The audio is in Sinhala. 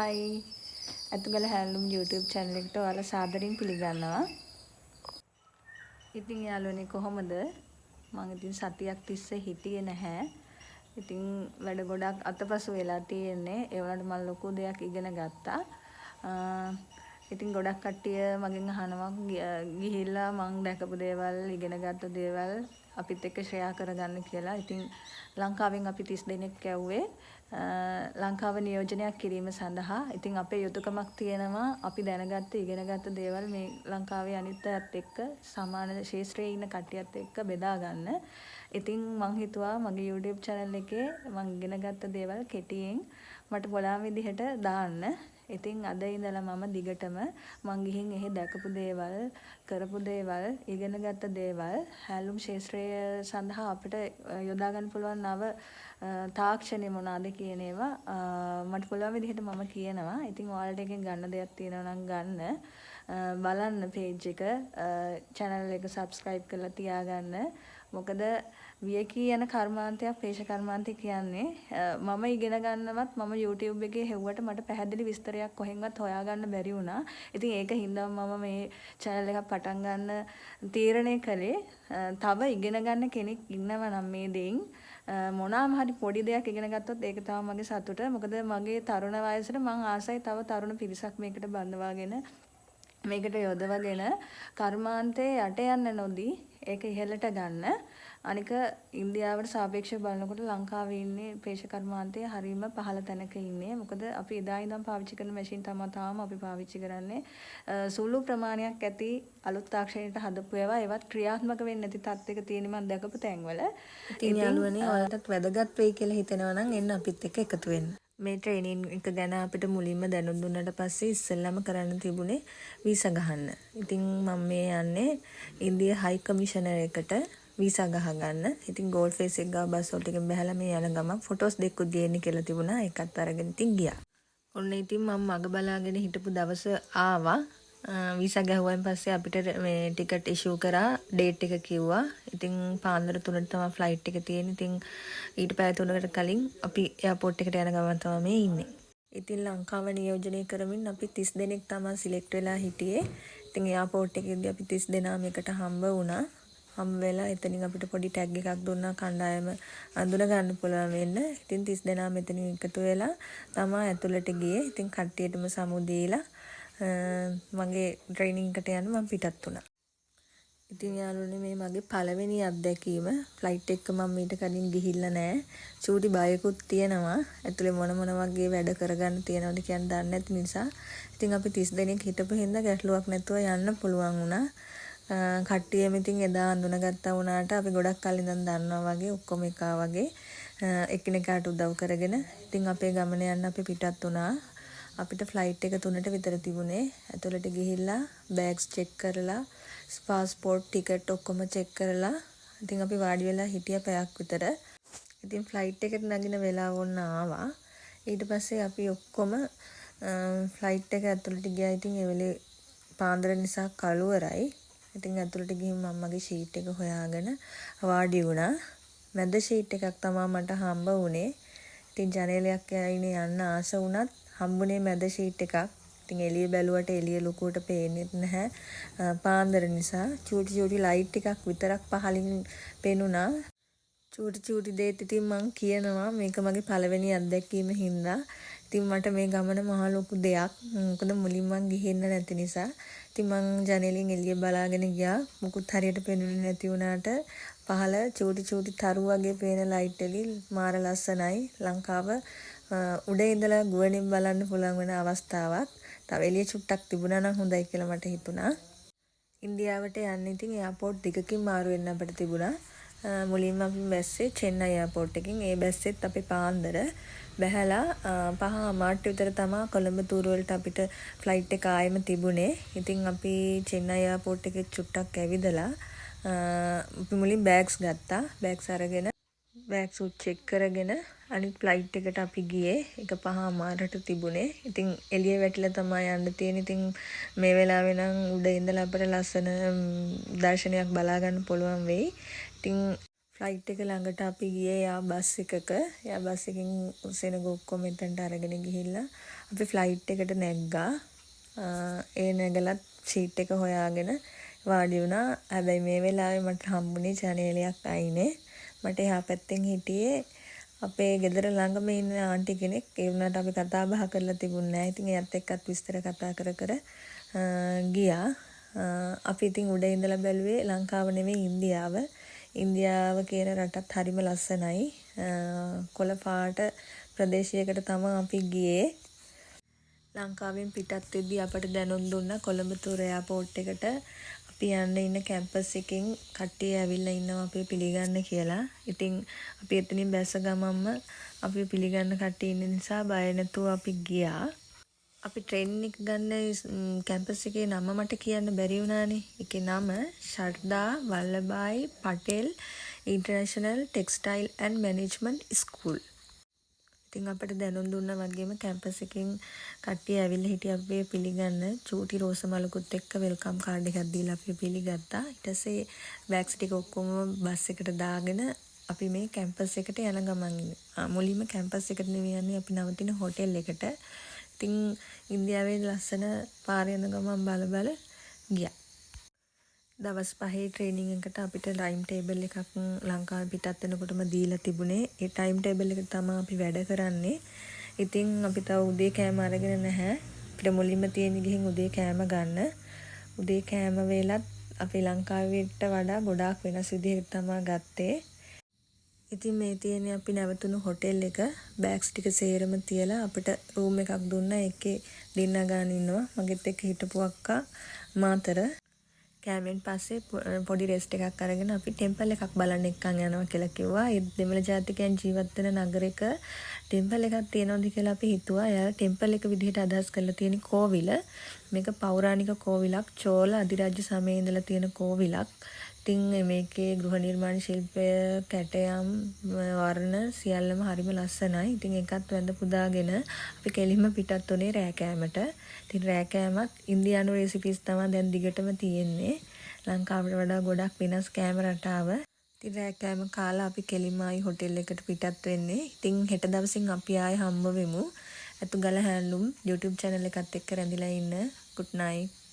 හායි අතුගල හැන්ලුම් YouTube channel එකට ඔයාලා සාදරයෙන් පිළිගන්නවා. ඉතින් යාළුවනේ කොහොමද? මම ඉතින් සතියක් තිස්සේ හිටියේ නැහැ. ඉතින් වැඩ ගොඩක් අතපසු වෙලා තියෙන්නේ. ඒ වුණාට මම ලොකු දෙයක් ඉගෙන ගත්තා. ඉතින් ගොඩක් කට්ටිය මගෙන් අහනවා ගිහිල්ලා මම දැකපු දේවල්, ඉගෙනගත්තු දේවල් අපිත් එක්ක ෂෙයා කරගන්න කියලා. ඉතින් ලංකාවෙන් අපි 30 දෙනෙක් යවුවේ ලංකාව නියෝජනයක් කිරීම සඳහා. ඉතින් අපේ යුතුයකමක් තියෙනවා අපි දැනගත්ත ඉගෙනගත්ත දේවල් මේ ලංකාවේ අනිත් අයත් එක්ක සමාන ශාස්ත්‍රයේ ඉන්න කට්ටියත් එක්ක බෙදා ගන්න. ඉතින් මං හිතුවා මගේ YouTube channel එකේ මං ඉගෙනගත්ත දේවල් කෙටියෙන් මට පුළුවන් විදිහට දාන්න. ඉතින් අද ඉඳලා මම දිගටම මං ගිහින් එහි දැකපු දේවල්, කරපු දේවල්, ඉගෙනගත්ත දේවල්, හැලුම් ශාස්ත්‍රය සඳහා අපිට යොදා ගන්න පුළුවන් නව තාක්ෂණය මොනවාද කියන ඒවා මට පුළුවන් විදිහට මම කියනවා. ඉතින් ඔයාලට එකෙන් ගන්න දෙයක් තියෙනවා නම් ගන්න. බලන්න page එක, channel එක subscribe කරලා තියාගන්න. මොකද වියකී යන කර්මාන්තයක් පේශ කර්මාන්තය කියන්නේ මම ඉගෙන ගන්නවත් මම YouTube එකේ හෙව්වට මට පැහැදිලි විස්තරයක් කොහෙන්වත් හොයාගන්න බැරි වුණා. ඉතින් ඒක හින්දා මම මේ channel එකක් පටන් ගන්න තීරණය කළේ. තව ඉගෙන ගන්න කෙනෙක් ඉන්නවා නම් මේ දෙයින් මොනවාම හරි පොඩි දෙයක් ඉගෙන ගත්තොත් ඒක තමයි මගේ සතුට. මොකද මගේ තරුණ වයසට මම ආසයි තව තරුණ පිරිසක් මේකට බඳවාගෙන මේකට යොදවගෙන කර්මාන්තයේ යට යන්න නොදී ඒක ඉහළට ගන්න. අනික ඉන්දියාවට සාපේක්ෂව බලනකොට ලංකාවේ ඉන්නේ පේශ කර්මාන්තයේ හරීම පහළ තැනක ඉන්නේ. මොකද අපි එදා ඉඳන් පාවිච්චි කරන මැෂින් තමයි තාම අපි පාවිච්චි කරන්නේ. සුළු ප්‍රමාණයක් ඇති අලුත් තාක්ෂණයට හදපු ඒවා ඒවත් ක්‍රියාත්මක වෙන්නේ නැති තත්ත්වයක තියෙන මම දැකපු තැන්වල. ඉතින් යාළුවනේ ඔයාලටත් වැදගත් වෙයි කියලා හිතෙනවා නම් එන්න අපිත් එක්ක එකතු වෙන්න. මේ ට්‍රේනින් එක ගැන අපිට මුලින්ම දැනුම් දුන්නාට පස්සේ ඉස්සෙල්ලාම කරන්න තිබුණේ වීසා ගහන්න. ඉතින් මම මේ යන්නේ ඉන්දියා හයි කමිෂනර් එකට වීසා ගහගන්න. ඉතින් ගෝල්ඩ් ෆේස් එක ගාව බස් වලට බැලලා මේ යන ගමන් ෆොටෝස් දෙකකුත් දෙන්න කියලා තිබුණා. ඒකත් අරගෙන ඉතින් ගියා. ඔන්න ඉතින් මම මග බලාගෙන හිටපු දවස ආවා. වීසා ගැහුවෙන් පස්සේ අපිට මේ ටිකට් ඉෂුව කරා, ඩේට් එක කිව්වා. ඉතින් පාන්දර 3ට තමයි ෆ්ලයිට් එක තියෙන්නේ. ඉතින් ඊට පැය 3කට කලින් අපි එයාපෝට් එකට යන ගමන් තමයි මේ ඉන්නේ. ඉතින් ලංකාව නියෝජනය කරමින් අපි 30 දෙනෙක් තමයි සිලෙක්ට් වෙලා හිටියේ. ඉතින් එයාපෝට් එකේදී අපි 30 දෙනාම එකට හම්බ වුණා. හම්බ වෙලා එතනින් අපිට පොඩි ටැග් එකක් දුන්නා කණ්ඩායම අඳුන ගන්න පුළුවන් වෙන්න. ඉතින් 30 දෙනාම එතනින් එකතු වෙලා තමයි ඇතුළට ගියේ. ඉතින් කට්ටියටම සමු දීලා මගේ ට්‍රේනින් එකට යන්න මම පිටත් වුණා. ඉතින් යාළුවනේ මේ මගේ පළවෙනි අත්දැකීම. ෆ්ලයිට් එක මම ඊට කලින් ගිහිල්ලා නැහැ. චූටි බයකුත් තියෙනවා. ඇතුලේ මොන වගේ වැඩ කරගන්න තියෙනවද කියන දන්නේ නැති නිසා. ඉතින් අපි 30 දෙනෙක් හිටපු හින්දා ගැටලුවක් නැතුව යන්න පුළුවන් වුණා. කට්ටියම ඉතින් එදා අඳුනගත්තා වුණාට අපි ගොඩක් කල් ඉඳන් දන්නවා වගේ ඔක්කොම එකා වගේ එකිනෙකාට උදව් කරගෙන ඉතින් අපේ ගමන යන්න අපි පිටත් වුණා. අපිට ෆ්ලයිට් එක 3ට විතර තිබුණේ. ඇතුළට ගිහිල්ලා බෑග්ස් චෙක් කරලා පාස්පෝර්ට් ටිකට් ඔක්කොම චෙක් කරලා ඉතින් අපි වාඩි වෙලා හිටිය පැයක් විතර. ඉතින් ෆ්ලයිට් එකට නගින වෙලාව වොන්න ආවා. ඊට පස්සේ අපි ඔක්කොම ෆ්ලයිට් එක ඇතුළට ගියා. ඉතින් ඒ වෙලේ පාන්දර නිසා කළුවරයි. ඉතින් ඇතුළට ගිහින් මම්මගේ ෂීට් එක හොයාගෙන වාඩි වුණා. මැද ෂීට් එකක් තමයි මට හම්බ වුණේ. ඉතින් ජනේලයක් ඇයිනේ යන්න ආස වුණත් හම්බුනේ මැද ෂීට් එකක්. ඉතින් එළිය බැලුවට එළිය ලොකුවට පේන්නේ නැහැ. පාන්දර නිසා චූටි ලයිට් එකක් විතරක් පහලින් පෙනුණා. චූටි දේත් ඉතින් මං කියනවා මේක මගේ පළවෙනි අත්දැකීම හින්දා. ඉතින් මට මේ ගමන මහා ලොකු දෙයක්. මොකද මුලින් මං ගිහින්න නැති නිසා. ඉතින් මං ජනේලෙන් එළිය බලාගෙන ගියා. මුකුත් හරියට පෙනුනේ නැති වුණාට පහළ චූටි තරු වගේ පේන ලයිට් එළි මාර ලස්සනයි. ලංකාව උඩ ඉඳලා ගුවනින් බලන්න පුළුවන් වෙන අවස්ථාවක්. තව එළිය චුට්ටක් තිබුණා නම් හොඳයි කියලා මට හිතුණා. ඉන්දියාවට යන්න ඉතින් එයාපෝට් දෙකකින් මාරු වෙන්න අපිට තිබුණා. මුලින්ම අපි බැස්සේ චෙන්නයි එයාපෝට් එකකින්. ඒ බැස්සෙත් අපි පාන්දර බැහැලා 5:00 විතර තමයි කොළඹ තූරු වලට අපිට ෆ්ලයිට් එක ආයෙම තිබුණේ. ඉතින් අපි චෙන්නයි එයාපෝට් එකේ චුට්ටක් ඇවිදලා අපි මුලින් බෑග්ස් ගත්තා. බෑග්ස් අරගෙන බෑග්ස් චෙක් කරගෙන අනිත් ෆ්ලයිට් එකට අපි ගියේ. ඒක 5:00ට තිබුණේ. ඉතින් එළිය වැටිලා තමයි යන්න තියෙන්නේ. ඉතින් මේ වෙලාවේ නම් උඩ ඉඳලා අපිට ලස්සන දර්ශනයක් බලා ගන්න පුළුවන් වෙයි. ඉතින් ෆ්ලයිට් එක ළඟට අපි ගියේ යා බස් එකක. යා බස් එකකින් සෙනග ඔක්කොම එතනට අරගෙන ගිහිල්ලා අපි ෆ්ලයිට් එකට නැග්ගා. ඒ නැගලත් සීට් එක හොයාගෙන වාඩි වුණා. හැබැයි මේ වෙලාවේ මට හම්බුනේ ජනේලයක් අයිනේ. මට එහා පැත්තෙන් හිටියේ අපේ ගෙදර ළඟම ඉන්න ආන්ටි කෙනෙක්. ඒ වුණාට අපි කතා බහ කරලා තිබුණේ නැහැ. ඉතින් එයත් එක්කත් විස්තර කතා කර ගියා. අපි ඉතින් උඩ ඉඳලා බැලුවේ ලංකාව නෙමෙයි ඉන්දියාව. ඉන්දියාව කියන රටත් හරිම ලස්සනයි. කොළ පාට ප්‍රදේශයකට තමයි අපි ගියේ. ලංකාවෙන් පිටත් වෙද්දී අපට දැනුම් දුන්නා කොළඹ තුර එයාපෝට් එකට අපි යන්න ඉන්න කැම්පස් එකෙන් කට්ටිය ඇවිල්ලා ඉන්නවා අපි පිළිගන්න කියලා. ඉතින් අපි එතනින් බැස්ස ගමන්ම අපි පිළිගන්න කට්ටිය ඉන්න නිසා බය නැතුව අපි ගියා. අපි ට්‍රේනින් එක ගන්න කැම්පස් එකේ නම මට කියන්න බැරි වුණානේ. ඒකේ නම Sardar Vallabhbhai Patel international textile and management school. ඉතින් අපිට දැනුම් දුන්නා වගේම කැම්පස් එකෙන් කට්ටිය ඇවිල්ලා හිටිය අපි පිළිගන්න චූටි රෝස මලකුත් එක්ක වෙල්කම් කාඩ් එකක් දීලා අපි පිළිගත්තා. ඊට පස්සේ බෑග්ස් ටික ඔක්කොම බස් එකට දාගෙන අපි මේ කැම්පස් එකට යන ගමන් මුලින්ම කැම්පස් එකට නෙවෙයි යන්නේ අපි නවතින හෝටල් එකට. ඉතින් ඉන්දියාවේ ලස්සන පාර යන ගමන් බල ගියා. දවස් 5 ට්‍රේනින් එකට අපිට ටයිම් ටේබල් එකක් ලංකාවේ පිටත් වෙනකොටම දීලා තිබුණේ. ඒ ටයිම් ටේබල් එක තමයි අපි වැඩ කරන්නේ. ඉතින් අපි තව උදේ කෑම අරගෙන නැහැ. අපිට මුලින්ම තියෙන ගිහින් උදේ කෑම ගන්න. උදේ කෑම වේලත් අපි ලංකාවේට වඩා ගොඩාක් වෙනස් විදිහකට තමයි ගත්තේ. ඉතින් මේ තියෙන්නේ අපි නැවතුණු හෝටල් එක. බෑග්ස් ටික සේරම තියලා අපිට රූම් එකක් දුන්නා. ඒකේ දින්න ගන්න ඉන්නවා. මගෙත් එක්ක හිටපු අක්කා මාතර. කෑමෙන් පස්සේ පොඩි රෙස්ට් එකක් අරගෙන අපි ටෙම්පල් එකක් බලන්න එක්කන් යනවා කියලා කිව්වා. ඒ දෙමළ ජාතිකයන් ජීවත් වෙන නගරයක ටෙම්පල් එකක් තියෙනවද කියලා අපි හිතුවා. එයා ටෙම්පල් එක විදිහට අදහස් කරලා තියෙන කෝවිල. මේක පෞරාණික කෝවිලක්. චෝල අධිරාජ්‍ය සමයේ ඉඳලා තියෙන කෝවිලක්. ඉතින් මේකේ ගෘහ නිර්මාණ ශිල්පය, කැටයම්, වර්ණ සියල්ලම හරිම ලස්සනයි. ඉතින් ඒකත් වැඳ පුදාගෙන අපි කෙලින්ම පිටත් උනේ රෑ කෑමට. ඉතින් රෑ කෑමත් ඉන්දියානු රෙසිපීස් තමයි දැන් දිගටම තියෙන්නේ. ලංකාවට වඩා ගොඩක් වෙනස් කෑම රටාව. ඉතින් රෑ කෑම කාලා අපි කෙලින්ම ආයි හෝටල් එකට පිටත් වෙන්නේ. ඉතින් හෙට දවසින් අපි ආයි හම්බ වෙමු. අතුගල හැන්ලුම් YouTube channel එකත් එක්ක රැඳිලා ඉන්න. good night.